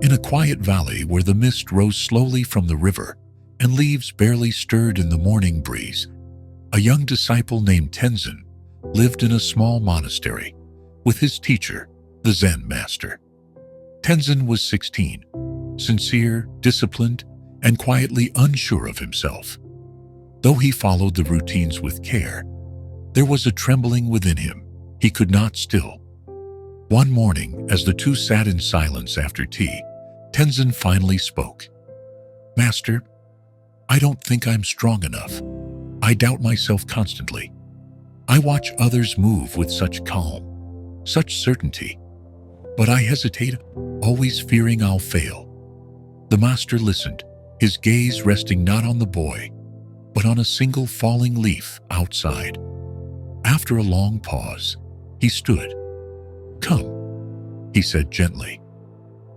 In a quiet valley where the mist rose slowly from the river and leaves barely stirred in the morning breeze, a young disciple named Tenzin lived in a small monastery with his teacher, the Zen master. Tenzin was 16, sincere, disciplined, and quietly unsure of himself. Though he followed the routines with care, there was a trembling within him he could not still. One morning, as the two sat in silence after tea, Tenzin finally spoke. "Master, I don't think I'm strong enough. I doubt myself constantly. I watch others move with such calm, such certainty, but I hesitate, always fearing I'll fail." The master listened, his gaze resting not on the boy, but on a single falling leaf outside. After a long pause, he stood. "Come," he said gently.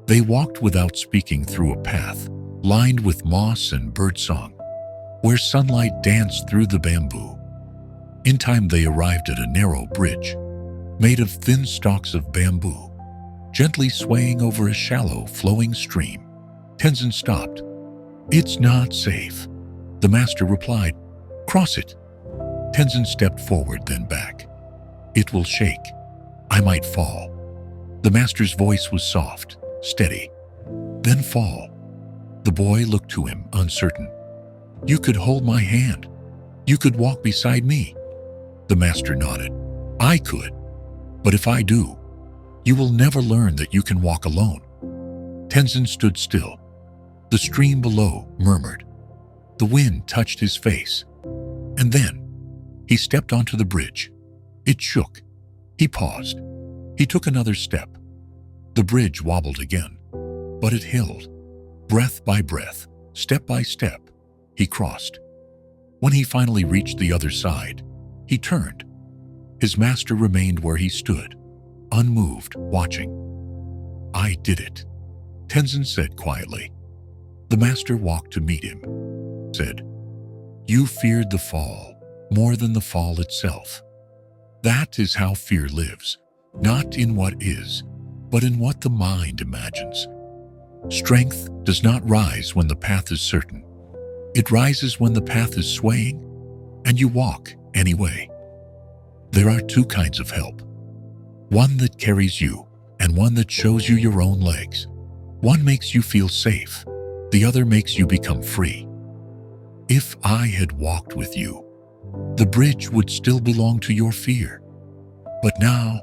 They walked without speaking through a path lined with moss and birdsong, where sunlight danced through the bamboo. In time they arrived at a narrow bridge, made of thin stalks of bamboo, gently swaying over a shallow, flowing stream. Tenzin stopped. "It's not safe," the master replied. "Cross it." Tenzin stepped forward, then back. "It will shake. I might fall." The master's voice was soft, steady. "Then fall." The boy looked to him, uncertain. "You could hold my hand. You could walk beside me." The master nodded. "I could. But if I do, you will never learn that you can walk alone." Tenzin stood still. The stream below murmured. The wind touched his face. And then he stepped onto the bridge. It shook. He paused. He took another step. The bridge wobbled again, but it held. Breath by breath, step by step, he crossed. When he finally reached the other side, he turned. His master remained where he stood, unmoved, watching. "I did it," Tenzin said quietly. The master walked to meet him, said, "You feared the fall more than the fall itself. That is how fear lives, not in what is, but in what the mind imagines. Strength does not rise when the path is certain. It rises when the path is swaying, and you walk anyway." There are two kinds of help. One that carries you, and one that shows you your own legs. One makes you feel safe. The other makes you become free. If I had walked with you, the bridge would still belong to your fear. But now,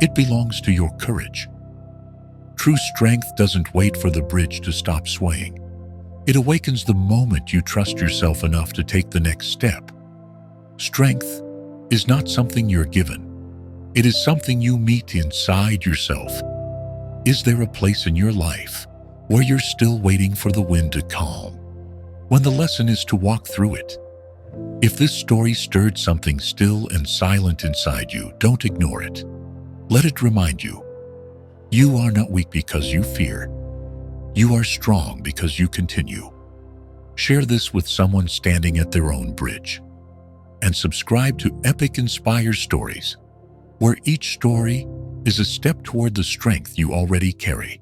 it belongs to your courage. True strength doesn't wait for the bridge to stop swaying. It awakens the moment you trust yourself enough to take the next step. Strength is not something you're given. It is something you meet inside yourself. Is there a place in your life where you're still waiting for the wind to calm, when the lesson is to walk through it? If this story stirred something still and silent inside you, don't ignore it. Let it remind you, you are not weak because you fear. You are strong because you continue. Share this with someone standing at their own bridge. And subscribe to Epic Inspire Stories, where each story is a step toward the strength you already carry.